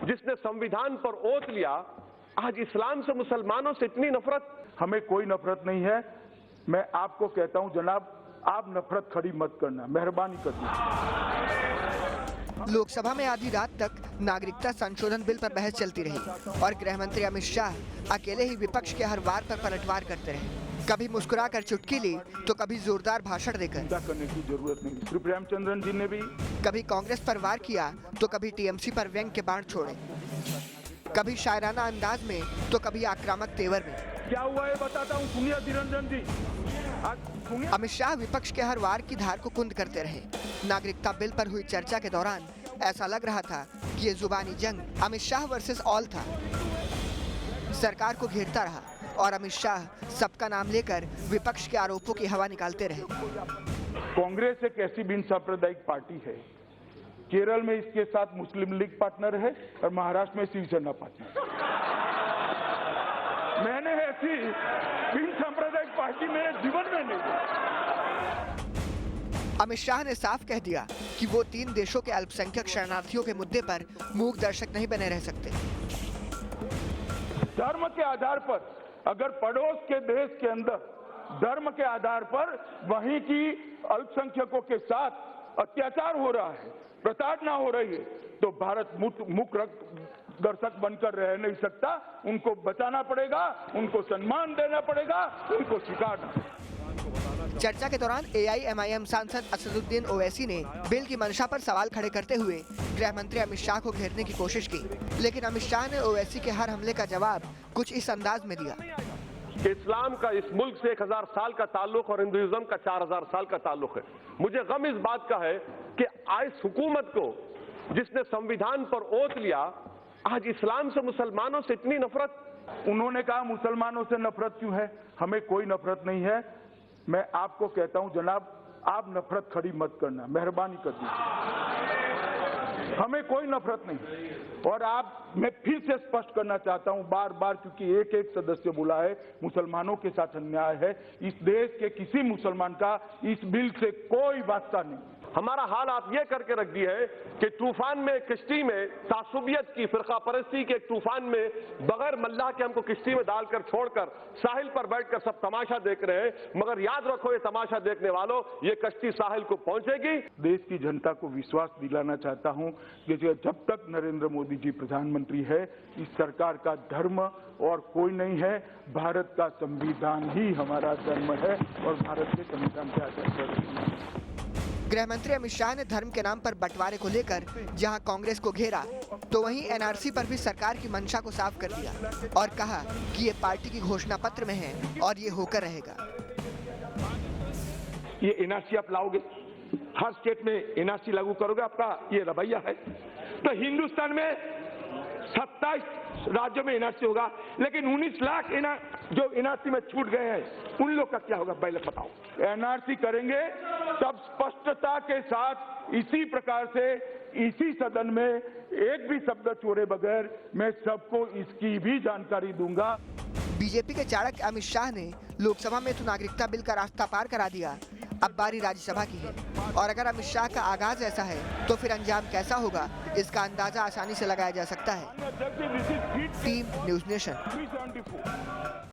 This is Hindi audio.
जिसने संविधान पर ओत लिया, आज इस्लाम से मुसलमानों से इतनी नफरत। हमें कोई नफरत नहीं है। मैं आपको कहता हूं जनाब, आप नफरत खड़ी मत करना, मेहरबानी कर दीजिए। लोकसभा में आधी रात तक नागरिकता संशोधन बिल पर बहस चलती रही और गृह मंत्री अमित शाह अकेले ही विपक्ष के हर वार पर पलटवार करते रहे। कभी मुस्कुराकर चुटकी ली तो कभी जोरदार भाषण देकर। चिंता करने की जरूरत नहीं। श्री प्रेमचंद्रन जी ने भी कभी कांग्रेस पर वार किया तो कभी टीएमसी पर व्यंग के बाण छोड़े। कभी शायराना अंदाज में तो कभी आक्रामक तेवर में। क्या हुआ है बताता हूँ, सुनिए निरंजन जी। अमित शाह विपक्ष के हर वार की धार को कुंद करते रहे। नागरिकता बिल पर हुई चर्चा के दौरान ऐसा लग रहा था कि ये जुबानी जंग अमित शाह वर्सेस ऑल था। सरकार को घेरता रहा और अमित शाह सबका नाम लेकर विपक्ष के आरोपों की हवा निकालते रहे। कांग्रेस एक ऐसी बिन सांप्रदायिक पार्टी है, केरल में इसके साथ मुस्लिम लीग पार्टनर है और महाराष्ट्र में शिवसेना पार्टनर। मैंने ऐसी बिन सांप्रदायिक पार्टी मेरे जीवन में नहीं देखी। अमित शाह ने साफ कह दिया कि वो 3 देशों के अल्पसंख्यक शरणार्थियों के मुद्दे पर मूक दर्शक नहीं बने रह सकते। धर्म के आधार पर अगर पड़ोस के देश के अंदर धर्म के आधार पर वहीं की अल्पसंख्यकों के साथ अत्याचार हो रहा है, प्रताड़ना हो रही है, तो भारत मुख दर्शक बनकर रह नहीं सकता। उनको बचाना पड़ेगा, उनको सम्मान देना पड़ेगा, उनको स्वीकारना। चर्चा के दौरान AIMIM सांसद असदुद्दीन ओवैसी ने बिल की मंशा पर सवाल खड़े करते हुए गृह मंत्री अमित शाह को घेरने की कोशिश की, लेकिन अमित शाह ने ओवैसी के हर हमले का जवाब कुछ इस अंदाज में दिया कि इस्लाम का इस मुल्क से 1000 साल का ताल्लुक और हिंदुइज्म का 4000 साल का ताल्लुक है। मुझे गम इस बात का है कि इस हुकूमत को जिसने संविधान पर ओत लिया, आज इस्लाम से मुसलमानों से इतनी नफरत। उन्होंने कहा मुसलमानों से नफरत क्यों है? हमें कोई नफरत नहीं है। मैं आपको कहता हूं जनाब, आप नफरत खड़ी मत करना, मेहरबानी कर दीजिए। हमें कोई नफरत नहीं। और मैं फिर से स्पष्ट करना चाहता हूं बार बार, क्योंकि एक सदस्य बोला है मुसलमानों के साथ अन्याय है। इस देश के किसी मुसलमान का इस बिल से कोई वास्ता नहीं। हमारा हाल आप ये करके रख दिए है कि तूफान में किश्ती में तासुबियत की फिरका परस्ती के एक तूफान में बगैर मल्लाह के हमको किश्ती में डालकर छोड़कर साहिल पर बैठकर सब तमाशा देख रहे हैं। मगर याद रखो ये तमाशा देखने वालों, ये कश्ती साहिल को पहुंचेगी। देश की जनता को विश्वास दिलाना चाहता हूं कि जब तक नरेंद्र मोदी जी प्रधानमंत्री है, इस सरकार का धर्म और कोई नहीं है। भारत का संविधान ही हमारा धर्म है और भारत के संविधान के आधार पर। गृह मंत्री अमित शाह ने धर्म के नाम पर बंटवारे को लेकर जहां कांग्रेस को घेरा, तो वहीं NRC पर भी सरकार की मंशा को साफ कर दिया और कहा कि ये पार्टी की घोषणा पत्र में है और ये होकर रहेगा। ये NRC आप लाओगे, हर स्टेट में NRC लागू करोगे, आपका ये रवैया है। तो हिंदुस्तान में 27 राज्यों में NRC होगा, लेकिन 19 लाख जो NRC में छूट गए हैं उन लोग का क्या होगा? पहले बताओ। NRC करेंगे तब स्पष्टता के साथ इसी प्रकार से इसी सदन में एक भी शब्द छोड़े बगैर मैं सबको इसकी भी जानकारी दूंगा। बीजेपी के चाणक्य अमित शाह ने लोकसभा में तो नागरिकता बिल का रास्ता पार करा दिया, अब बारी राज्यसभा की है। और अगर अमित शाह का आगाज ऐसा है तो फिर अंजाम कैसा होगा, इसका अंदाजा आसानी से लगाया जा सकता है। Team news nation.